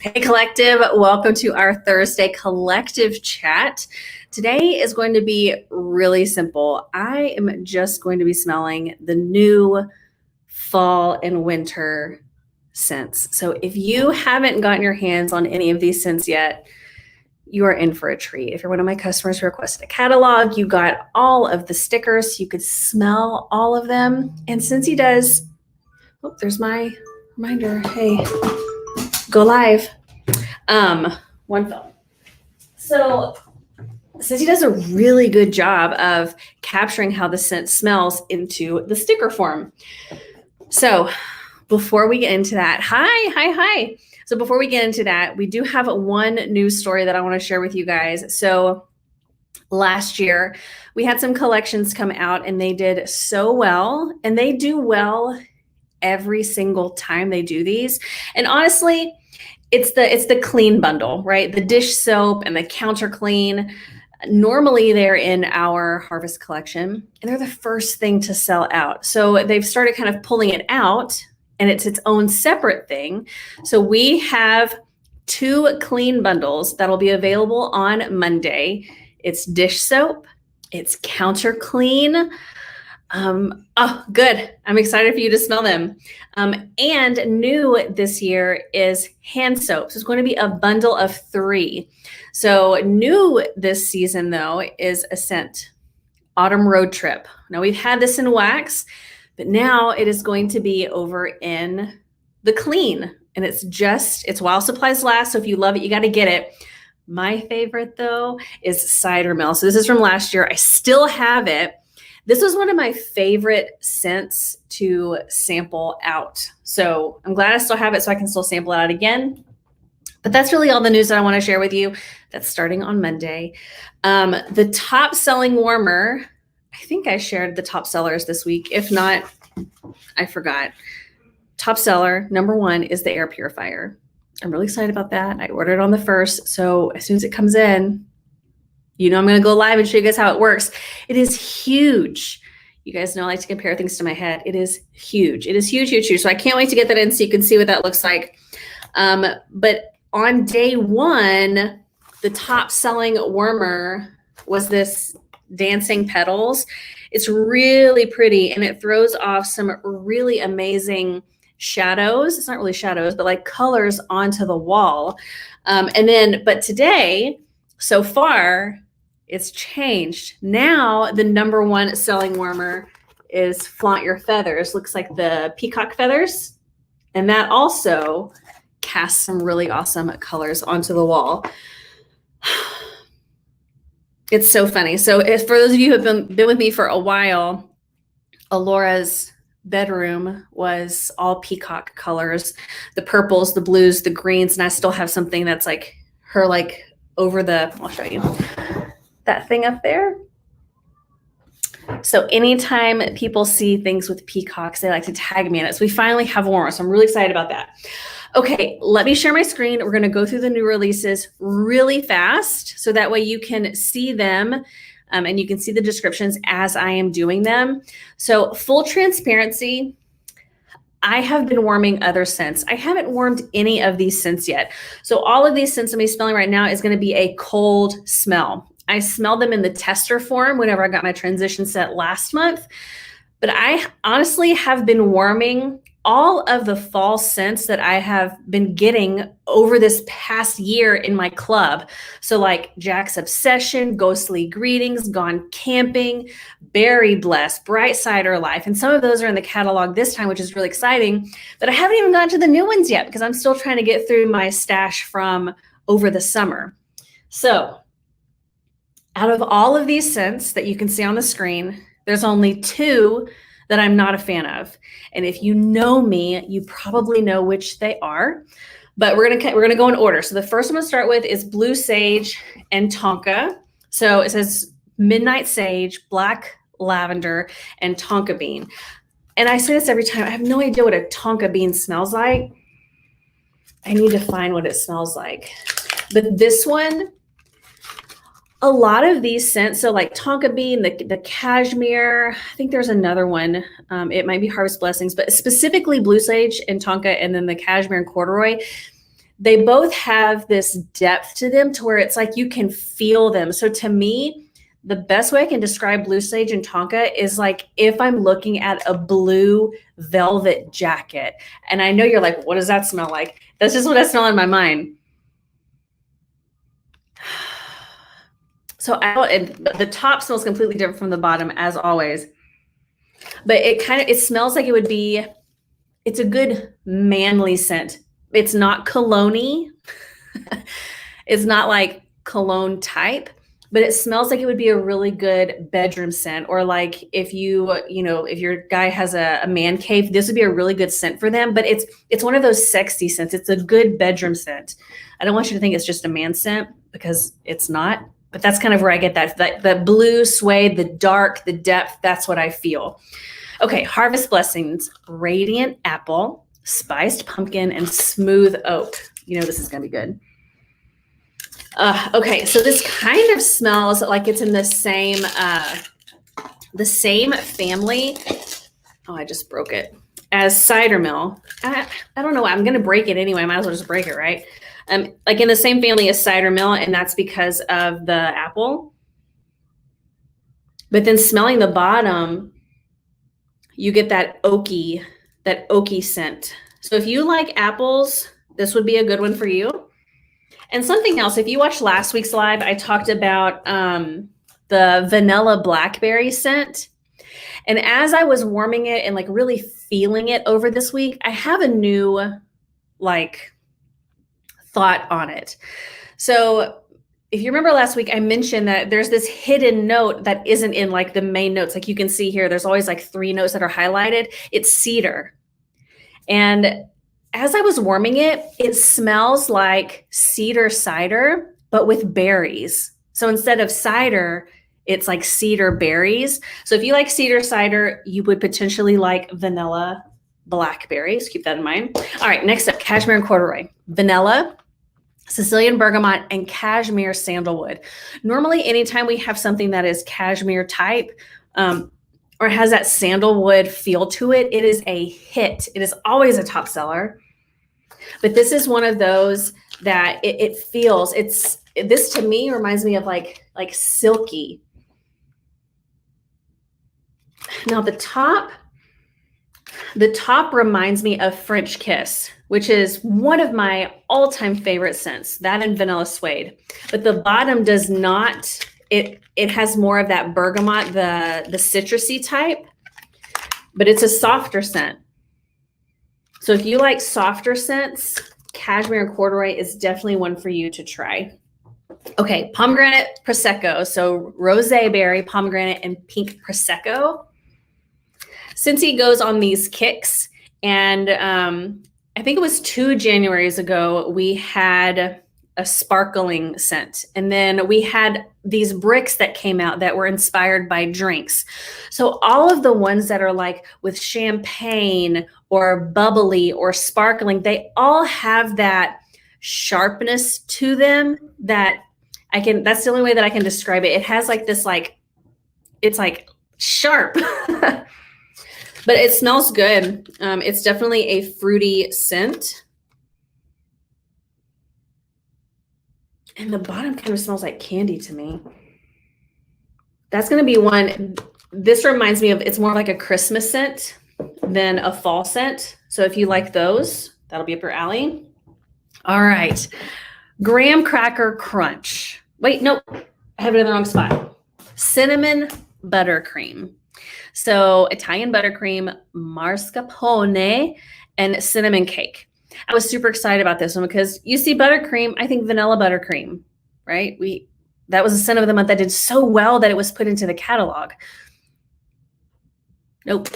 Hey Collective, welcome to our Thursday collective chat. Today is going to be really simple. I am just going to be smelling the new fall and winter scents. So if you haven't gotten your hands on any of these scents yet, you are in for a treat. If you're one of my customers who requested a catalog, you got all of the stickers. So you could smell all of them. And Scentsy does, oh, there's my reminder. Hey, go live. One phone. So Sissy does a really good job of capturing how the scent smells into the sticker form. So before we get into that, hi. So before we get into that, we do have one news story that I want to share with you guys. So last year we had some collections come out and they did so well, and they do well every single time they do these. And honestly, it's the clean bundle, right? The dish soap and the counter clean. Normally they're in our harvest collection and they're the first thing to sell out. So they've started kind of pulling it out and it's its own separate thing. So we have 2 clean bundles that'll be available on Monday. It's dish soap, it's counter clean. Oh, good. I'm excited for you to smell them. And new this year is hand soap. So it's going to be a bundle of 3. So new this season, though, is a scent, Autumn Road Trip. Now we've had this in wax, but now it is going to be over in the clean. And it's while supplies last. So if you love it, you got to get it. My favorite, though, is Cider Mill. So this is from last year. I still have it. This was one of my favorite scents to sample out. So I'm glad I still have it so I can still sample it out again. But that's really all the news that I want to share with you. That's starting on Monday. The top selling warmer, I think I shared the top sellers this week. If not, I forgot. Top seller, number 1, is the air purifier. I'm really excited about that. I ordered it on the 1st. So as soon as it comes in, I'm going to go live and show you guys how it works. It is huge. You guys know I like to compare things to my head. It is huge. It is huge. So I can't wait to get that in so you can see what that looks like. But on day 1, the top selling warmer was this Dancing Petals. It's really pretty and it throws off some really amazing shadows. It's not really shadows, but like colors onto the wall. But today, so far, it's changed. Now the number 1 selling warmer is Flaunt Your Feathers. Looks like the peacock feathers. And that also casts some really awesome colors onto the wall. It's so funny. So if for those of you who have been with me for a while, Alora's bedroom was all peacock colors, the purples, the blues, the greens, and I still have something that's like her over the, I'll show you that thing up there. So anytime people see things with peacocks, they like to tag me in it. So we finally have warmer. So I'm really excited about that. Okay, let me share my screen. We're going to go through the new releases really fast so that way you can see them and you can see the descriptions as I am doing them. So full transparency, I have been warming other scents. I haven't warmed any of these scents yet. So all of these scents I'm smelling right now is going to be a cold smell. I smelled them in the tester form whenever I got my transition set last month. But I honestly have been warming all of the fall scents that I have been getting over this past year in my club. So like Jack's Obsession, Ghostly Greetings, Gone Camping, Berry Blessed, Bright Cider Life. And some of those are in the catalog this time, which is really exciting. But I haven't even gotten to the new ones yet because I'm still trying to get through my stash from over the summer. So out of all of these scents that you can see on the screen, there's only 2 that I'm not a fan of. And if you know me, you probably know which they are. But we're gonna go in order. So the first I'm gonna start with is Blue Sage and Tonka. So it says Midnight Sage, Black Lavender, and Tonka Bean. And I say this every time. I have no idea what a Tonka bean smells like. I need to find what it smells like. But this one, a lot of these scents, so like Tonka Bean, the Cashmere, I think there's another one. It might be Harvest Blessings, but specifically Blue Sage and Tonka, and then the Cashmere and Corduroy. they both have this depth to them to where it's like you can feel them. So to me, the best way I can describe blue sage and tonka is like if I'm looking at a blue velvet jacket. And I know you're like, what does that smell like? That's just what I smell in my mind. So the top smells completely different from the bottom, as always. But it smells like it's a good manly scent. It's not cologne-y. It's not like cologne type, but it smells like it would be a really good bedroom scent. Or like if if your guy has a man cave, this would be a really good scent for them. But it's one of those sexy scents. It's a good bedroom scent. I don't want you to think it's just a man scent because it's not. But that's kind of where I get that blue suede, the dark, the depth. That's what I feel. Okay, Harvest Blessings, Radiant Apple, Spiced Pumpkin, and Smooth Oak. You know this is going to be good. Okay, so this kind of smells like it's in the same family. Oh, I just broke it. As cider mill. I don't know. I'm going to break it anyway. I might as well just break it, right? Like in the same family as cider mill, and that's because of the apple. But then smelling the bottom, you get that oaky scent. So if you like apples, this would be a good one for you. And something else, if you watched last week's live, I talked about the vanilla blackberry scent. And as I was warming it and like really feeling it over this week, I have a new thought on it. So if you remember last week, I mentioned that there's this hidden note that isn't in like the main notes. Like you can see here, there's always like 3 notes that are highlighted. It's cedar. And as I was warming it, it smells like cedar cider, but with berries. So instead of cider, it's like cedar berries. So if you like cedar cider, you would potentially like vanilla blackberries. Keep that in mind. All right, next up, cashmere and corduroy. Vanilla, Sicilian bergamot, and cashmere sandalwood. Normally, anytime we have something that is cashmere type or has that sandalwood feel to it, it is a hit. It is always a top seller. But this is one of those that it feels, this to me reminds me of like silky. Now the top reminds me of French Kiss, which is one of my all-time favorite scents, that and vanilla suede. But the bottom does not, it has more of that bergamot, the citrusy type, but it's a softer scent. So if you like softer scents, cashmere and corduroy is definitely one for you to try. Okay, Pomegranate Prosecco. So rosé berry, pomegranate, and pink Prosecco. Scentsy goes on these kicks, and I think it was 2 Januaries ago, we had a sparkling scent. And then we had these bricks that came out that were inspired by drinks. So all of the ones that are like with champagne or bubbly or sparkling, they all have that sharpness to them that's the only way that I can describe it. It has like this, it's like sharp, but it smells good. It's definitely a fruity scent. And the bottom kind of smells like candy to me. That's going to be one. This reminds me of, it's more like a Christmas scent than a fall scent. So if you like those, that'll be up your alley. All right. Graham Cracker Crunch. Wait, nope. I have it in the wrong spot. Cinnamon Buttercream. So Italian buttercream, mascarpone, and cinnamon cake. I was super excited about this one because you see buttercream, I think vanilla buttercream, right? That was a scent of the month that did so well that it was put into the catalog. Nope.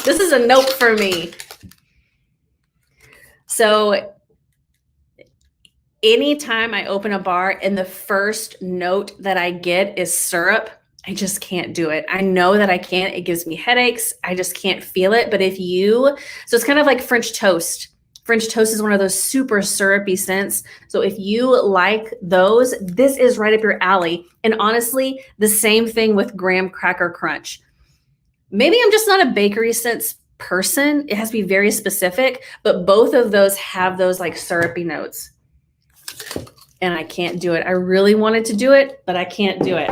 This is a nope for me. So anytime I open a bar and the first note that I get is syrup, I just can't do it. I know that I can't. It gives me headaches. I just can't feel it. But so it's kind of like French toast. French toast is one of those super syrupy scents. So if you like those, this is right up your alley. And honestly, the same thing with Graham Cracker Crunch. Maybe I'm just not a bakery scents person. It has to be very specific, but both of those have those like syrupy notes. And I can't do it. I really wanted to do it, but I can't do it.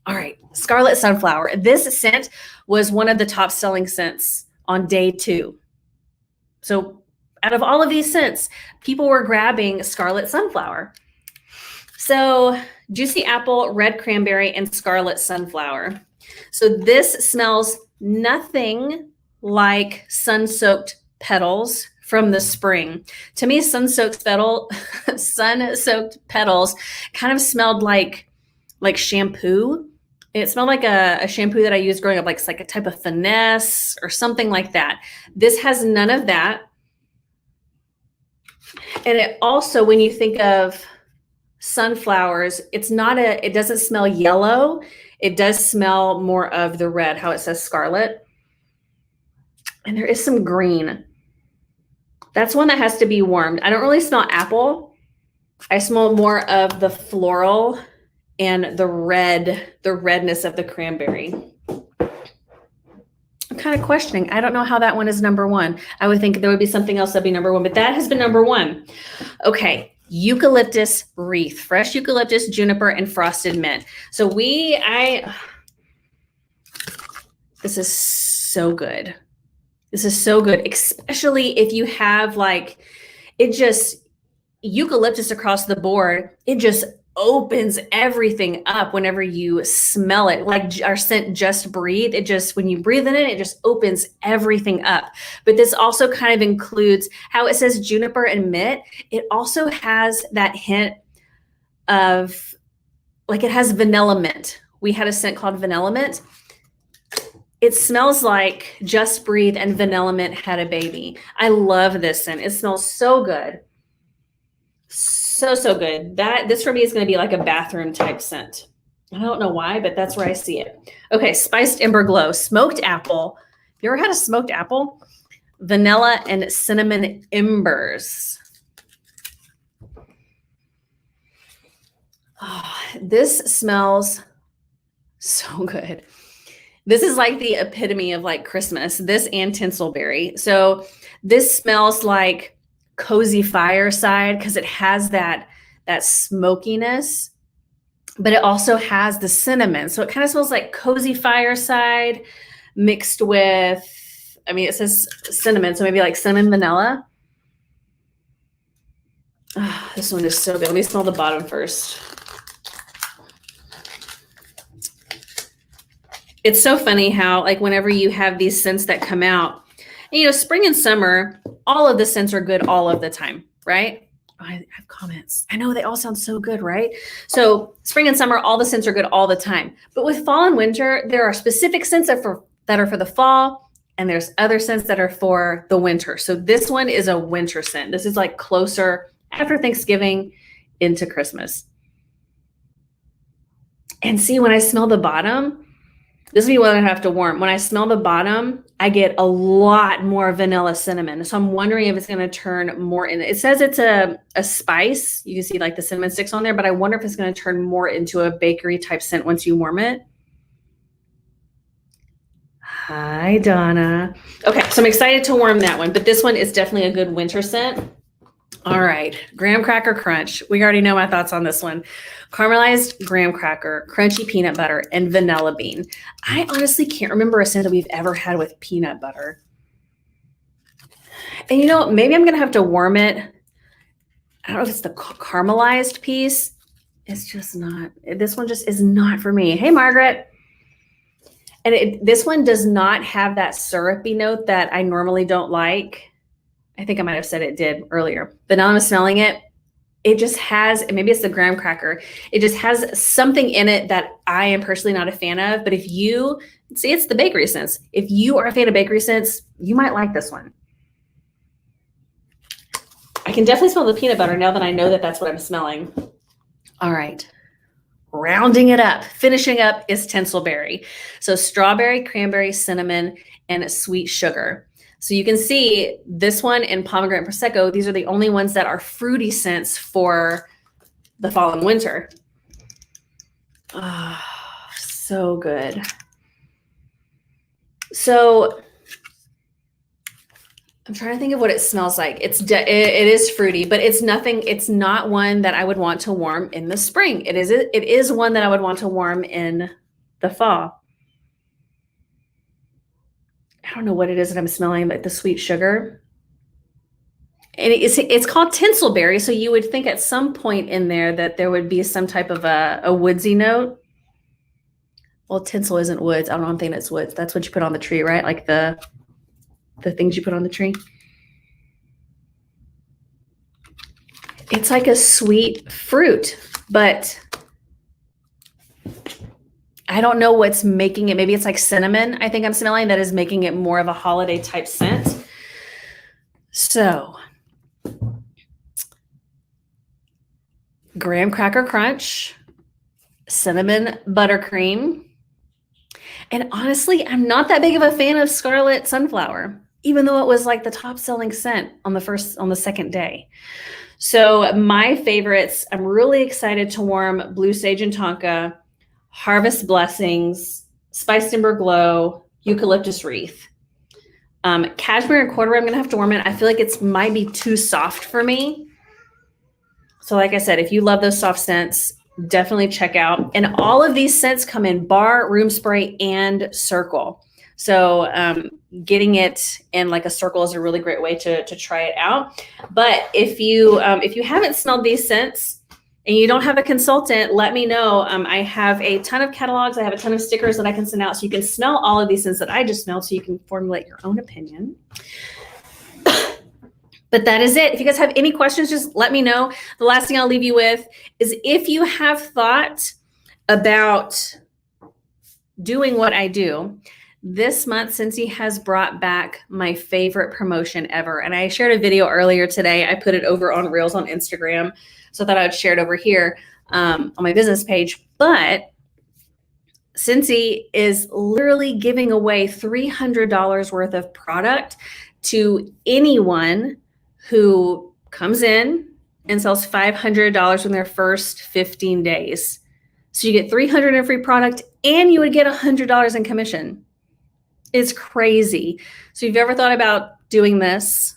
All right, Scarlet Sunflower. This scent was one of the top selling scents on day 2. So out of all of these scents, people were grabbing Scarlet Sunflower. So juicy apple, red cranberry, and Scarlet Sunflower. So this smells nothing like sun-soaked petals from the spring. To me, sun-soaked petals kind of smelled like shampoo. It smelled like a shampoo that I used growing up, like it's like a type of finesse or something like that. This has none of that. And it also, when you think of sunflowers, it doesn't smell yellow. It does smell more of the red, how it says scarlet. And there is some green. That's one that has to be warmed. I don't really smell apple. I smell more of the floral and the redness of the cranberry. I'm kind of questioning. I don't know how that one is number 1. I would think there would be something else that'd be number 1, but that has been number 1. Okay, eucalyptus wreath, fresh eucalyptus, juniper, and frosted mint. So this is so good. This is so good, especially if you have eucalyptus across the board. It just opens everything up whenever you smell it. Like our scent, Just Breathe. When you breathe in it, it just opens everything up. But this also kind of includes how it says juniper and mint. It also has that hint of, like, it has vanilla mint. We had a scent called vanilla mint. It smells like Just Breathe and vanilla mint had a baby. I love this scent. It smells so good. So good. This for me is going to be like a bathroom type scent. I don't know why, but that's where I see it. Okay, Spiced Ember Glow, smoked apple. Have you ever had a smoked apple? Vanilla and cinnamon embers. Oh, this smells so good. This is like the epitome of like Christmas, this and Tinsel Berry. So this smells like cozy fireside because it has that smokiness, but it also has the cinnamon. So it kind of smells like cozy fireside mixed with, it says cinnamon, so maybe like cinnamon vanilla. Oh, this one is so good. Let me smell the bottom first. It's so funny how, like, whenever you have these scents that come out, and, spring and summer, all of the scents are good all of the time, right? Oh, I have comments. I know they all sound so good, right? So spring and summer, all the scents are good all the time. But with fall and winter, there are specific scents that are for the fall, and there's other scents that are for the winter. So this one is a winter scent. This is like closer after Thanksgiving into Christmas. And see, when I smell the bottom, this will be what I have to warm. When I smell the bottom, I get a lot more vanilla cinnamon. So I'm wondering if it's going to turn more in. It says it's a spice. You can see like the cinnamon sticks on there, but I wonder if it's going to turn more into a bakery type scent once you warm it. Hi, Donna. Okay, so I'm excited to warm that one, but this one is definitely a good winter scent. All right, graham cracker crunch. We already know my thoughts on this one. Caramelized graham cracker, crunchy peanut butter, and vanilla bean. I honestly can't remember a scent that we've ever had with peanut butter. And maybe I'm going to have to warm it. I don't know if it's the caramelized piece. It's just not. This one just is not for me. Hey, Margaret. And this one does not have that syrupy note that I normally don't like. I think I might have said it did earlier. But now I'm smelling it. It just has, maybe it's the graham cracker. It just has something in it that I am personally not a fan of. But if you, see, it's the bakery scents. If you are a fan of bakery scents, you might like this one. I can definitely smell the peanut butter now that I know that that's what I'm smelling. All right. Rounding it up, finishing up is Tinsel Berry. So strawberry, cranberry, cinnamon, and sweet sugar. So you can see this one and Pomegranate Prosecco, these are the only ones that are fruity scents for the fall and winter. Oh, so good. So I'm trying to think of what it smells like. It is fruity, but it's nothing. It's not one that I would want to warm in the spring. It is one that I would want to warm in the fall. I don't know what it is that I'm smelling, like the sweet sugar. And it's called Tinsel Berry, so you would think at some point in there that there would be some type of a woodsy note. Well, tinsel isn't woods. I don't know. I'm thinking it's woods. That's what you put on the tree, right? Like the things you put on the tree. It's like a sweet fruit, but I don't know what's making it. Maybe it's like cinnamon, I think I'm smelling, that is making it more of a holiday type scent. So, graham cracker crunch, cinnamon buttercream. And honestly, I'm not that big of a fan of Scarlet Sunflower, even though it was like the top selling scent on the second day. So my favorites, I'm really excited to warm Blue Sage and Tonka, Harvest Blessings, Spiced Ember Glow, Eucalyptus Wreath. Cashmere and Corduroy, I'm going to have to warm it. I feel like it might be too soft for me. So like I said, if you love those soft scents, definitely check out. And all of these scents come in bar, room spray, and circle. So getting it in like a circle is a really great way to try it out. But if you haven't smelled these scents and you don't have a consultant, let me know. I have a ton of catalogs. I have a ton of stickers that I can send out so you can smell all of these scents that I just smelled so you can formulate your own opinion. But that is it. If you guys have any questions, just let me know. The last thing I'll leave you with is if you have thought about doing what I do, this month, Scentsy has brought back my favorite promotion ever. And I shared a video earlier today. I put it over on Reels on Instagram. So I thought I would share it over here on my business page. But Scentsy is literally giving away $300 worth of product to anyone who comes in and sells $500 in their first 15 days. So you get $300 in free product and you would get $100 in commission. It's crazy. So if you've ever thought about doing this,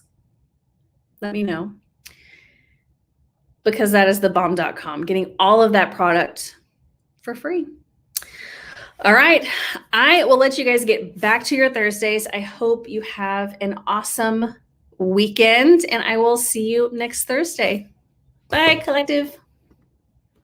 let me know. Because that is thebomb.com, getting all of that product for free. All right. I will let you guys get back to your Thursdays. I hope you have an awesome weekend, and I will see you next Thursday. Bye, collective.